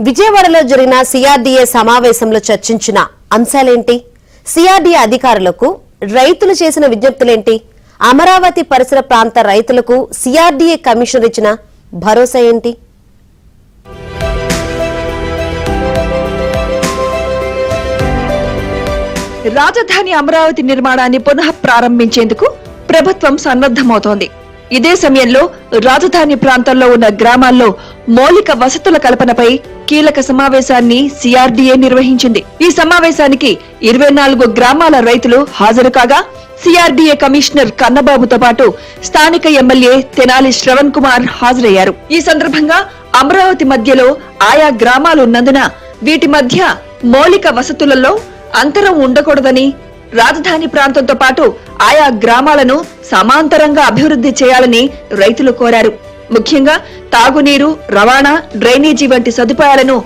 విజయవాడలో జరిగిన సిఆర్డీఏ సమావేశంలో చర్చించిన అంశాలేంటి? సిఆర్డీఏ అధికారులకు రైతులు చేసిన విజ్ఞప్తులేంటి? అమరావతి పరిసర ప్రాంత రైతులకు సిఆర్డీఏ కమిషనర్ ఇచ్చిన భరోసా ఏంటి? రాజధాని అమరావతి నిర్మాణాన్ని పునః ప్రారంభించేందుకు ప్రభుత్వం సన్నద్దమవుతోంది. ఇదే సమయంలో రాజధాని ప్రాంతంలో ఉన్న గ్రామాల్లో మౌలిక వసతుల కల్పనపై కీలక సమావేశాన్ని సిఆర్డీఏ నిర్వహించింది. ఈ సమావేశానికి 24 గ్రామాల రైతులు హాజరు కాగా సిఆర్డీఏ కమిషనర్ కన్నబాబుతో పాటు స్థానిక ఎమ్మెల్యే తెనాలి శ్రవణ్ కుమార్ హాజరయ్యారు. ఈ సందర్భంగా అమరావతి మధ్యలో ఆయా గ్రామాలున్నందున వీటి మధ్య మౌలిక వసతులలో అంతరం ఉండకూడదని, రాజధాని ప్రాంతంతో పాటు ఆయా గ్రామాలను సమాంతరంగా అభివృద్ధి చేయాలని రైతులు కోరారు. ముఖ్యంగా తాగునీరు, రవాణా, డ్రైనేజీ వంటి సదుపాయాలను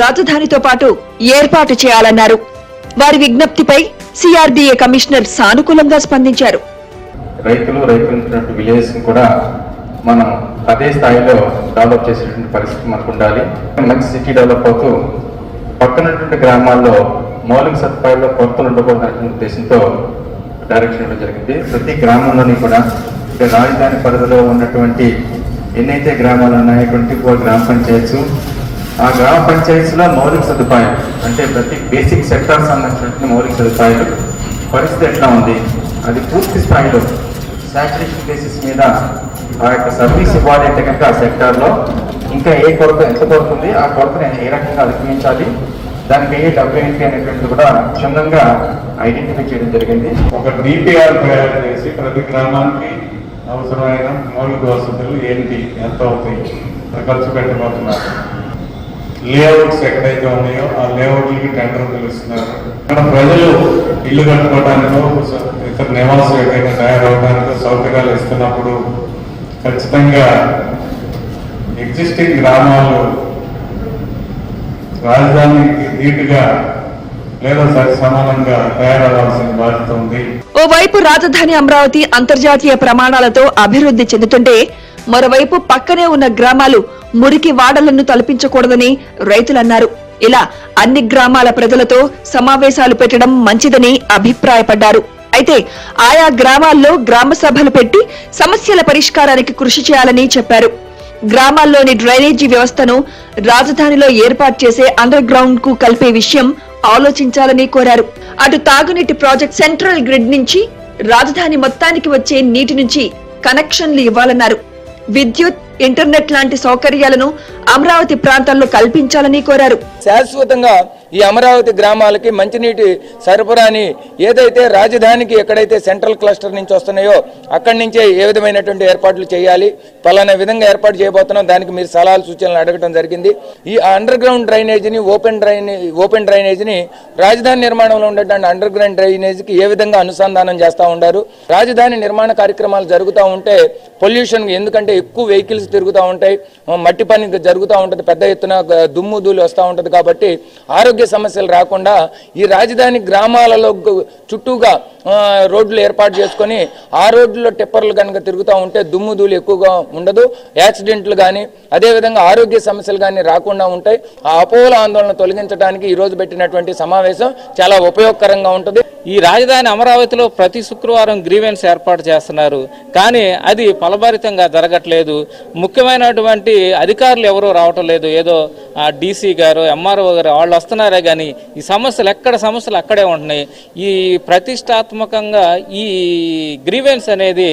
రాజధానితో పాటు ఏర్పాటు చేయాలన్నారు. వారి విజ్ఞప్తిపై సిఆర్డీఏ కమిషనర్ సానుకూలంగా స్పందించారు. రైతులు విలేజెస్ కూడా మనం అదే స్థాయిలో డెవలప్ చేసేటువంటి పరిస్థితి మనకు ఉండాలి. మంచి సిటీ డెవలప్ అవుతూ పక్కనటువంటి గ్రామాల్లో మౌలిక సదుపాయాల్లో కొరతలు ఉండకూడదనే ఉద్దేశంతో డైరెక్షన్ ఇవ్వడం జరిగింది. ప్రతి గ్రామంలోని కూడా రాజధాని పరిధిలో ఉన్నటువంటి ఎన్నైతే గ్రామాలు ఉన్నాయో 24 గ్రామ పంచాయత్స్, ఆ గ్రామ పంచాయత్స్లో మౌలిక సదుపాయం అంటే ప్రతి బేసిక్ సెక్టార్స్ అన్నటువంటి మౌలిక సదుపాయాలు పరిస్థితి ఎట్లా ఉంది, అది పూర్తి స్థాయిలో శాచురేషన్ బేసిస్ మీద ఆ యొక్క సర్వీస్ ఇవ్వాలి అంటే కనుక ఆ సెక్టార్లో ఇంకా ఏ కొరత ఎంత కొరత ఉంది, ఆ కొరతని ఏ రకంగా అధిగమించాలి, దానికి ఏ డబ్బు ఏంటి అనేటువంటిది కూడా క్షుణ్ణంగా ఐడెంటిఫై చేయడం జరిగింది. ఒక డిపిఆర్ తయారు చేసి ప్రతి గ్రామానికి అవసరమైన మౌలిక వసతులు ఏంటి, ఎంత అవుతాయి, ఖర్చు పెట్టబోతున్నారు, లేఅవుట్స్ ఎక్కడైతే ఉన్నాయో ఆ లేఅవుట్లకి టెండర్ పిలుస్తున్నారు. మన ప్రజలు ఇల్లు కట్టుకోవడానికో ఇతర నివాసం ఎక్కడైనా తయారవడానికో సౌకర్యాలు ఇస్తున్నప్పుడు ఖచ్చితంగా ఎగ్జిస్టింగ్ గ్రామాల్లో రాజధానికి ధీటుగా లేదా సమానంగా తయారవ్వాల్సిన బాధ్యత ఉంది. ఓవైపు రాజధాని అమరావతి అంతర్జాతీయ ప్రమాణాలతో అభివృద్ధి చెందుతుంటే, మరోవైపు పక్కనే ఉన్న గ్రామాలు మురికి వాడలను తలపించకూడదని రైతులన్నారు. ఇలా అన్ని గ్రామాల ప్రజలతో సమావేశాలు పెట్టడం మంచిదని అభిప్రాయపడ్డారు. అయితే ఆయా గ్రామాల్లో గ్రామ సభలు పెట్టి సమస్యల పరిష్కారానికి కృషి చేయాలని చెప్పారు. గ్రామాల్లోని డ్రైనేజీ వ్యవస్థను రాజధానిలో ఏర్పాటు చేసే అండర్ గ్రౌండ్ కు కలిపే విషయం ఆలోచించాలని కోరారు. అటు తాగునీటి ప్రాజెక్ట్ సెంట్రల్ గ్రిడ్ నుంచి రాజధాని మొత్తానికి వచ్చే నీటి నుంచి కనెక్షన్లు ఇవ్వాలన్నారు. విద్యుత్, ఇంటర్నెట్ లాంటి సౌకర్యాలను అమరావతి ప్రాంతాల్లో కల్పించాలని కోరారు. శాశ్వతంగా ఈ అమరావతి గ్రామాలకి మంచినీటి సరఫరాని ఏదైతే రాజధానికి ఎక్కడైతే సెంట్రల్ క్లస్టర్ నుంచి వస్తున్నాయో అక్కడి నుంచే ఏ విధమైనటువంటి ఏర్పాట్లు చేయాలి, పలానా విధంగా ఏర్పాటు చేయబోతున్నాం, దానికి మీరు సలహాలు సూచనలు అడగడం జరిగింది. ఈ అండర్ గ్రౌండ్ డ్రైనేజీని ఓపెన్ డ్రైనేజీని రాజధాని నిర్మాణంలో ఉండేటువంటి అండర్ గ్రౌండ్ డ్రైనేజీకి ఏ విధంగా అనుసంధానం చేస్తూ ఉంటారు. రాజధాని నిర్మాణ కార్యక్రమాలు జరుగుతూ ఉంటే పొల్యూషన్, ఎందుకంటే ఎక్కువ వెహికల్స్ తిరుగుతూ ఉంటాయి, మట్టి పని జరుగుతూ ఉంటుంది, పెద్ద ఎత్తున దుమ్ము ధూళి వస్తూ ఉంటుంది. కాబట్టి ఆరోగ్య సమస్యలు రాకుండా ఈ రాజధాని గ్రామాలలో చుట్టూగా రోడ్లు ఏర్పాటు చేసుకొని ఆ రోడ్లలో టిప్పర్లు కనుక తిరుగుతూ ఉంటే దుమ్ము ధూళి ఎక్కువగా ఉండదు, యాక్సిడెంట్లు కానీ అదేవిధంగా ఆరోగ్య సమస్యలు కానీ రాకుండా ఉంటాయి. ఆ అపోహల ఆందోళన తొలగించడానికి ఈ రోజు పెట్టినటువంటి సమావేశం చాలా ఉపయోగకరంగా ఉంటుంది. ఈ రాజధాని అమరావతిలో ప్రతి శుక్రవారం గ్రీవెన్స్ ఏర్పాటు చేస్తున్నారు, కానీ అది ఫలభరితంగా జరగట్లేదు. ముఖ్యమైనటువంటి అధికారులు ఎవరూ రావటం లేదు. ఏదో డీసీ గారు, ఎంఆర్ఓ గారు వాళ్ళు వస్తున్నారే కానీ ఈ సమస్యలు అక్కడే ఉంటున్నాయి. ఈ ప్రతిష్టాత్మకంగా ఈ గ్రీవెన్స్ అనేది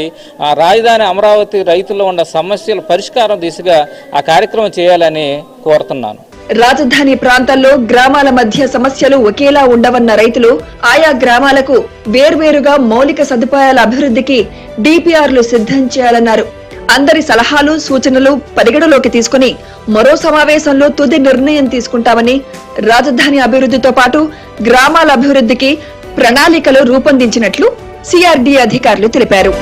రాజధాని అమరావతి రైతుల్లో ఉన్న సమస్యల పరిష్కారం దిశగా ఆ కార్యక్రమం చేయాలని కోరుతున్నాను. రాజధాని ప్రాంతాల్లో గ్రామాల మధ్య సమస్యలు ఒకేలా ఉండవన్న రైతులు ఆయా గ్రామాలకు వేర్వేరుగా మౌలిక సదుపాయాల అభివృద్ధికి డిపిఆర్లు సిద్ధం చేయాలన్నారు. అందరి సలహాలు, సూచనలు పరిగణలోకి తీసుకుని మరో సమావేశంలో తుది నిర్ణయం తీసుకుంటామని, రాజధాని అభివృద్ధితో పాటు గ్రామాల అభివృద్ధికి ప్రణాళికలు రూపొందించినట్లు సిఆర్డీఏ అధికారులు తెలిపారు.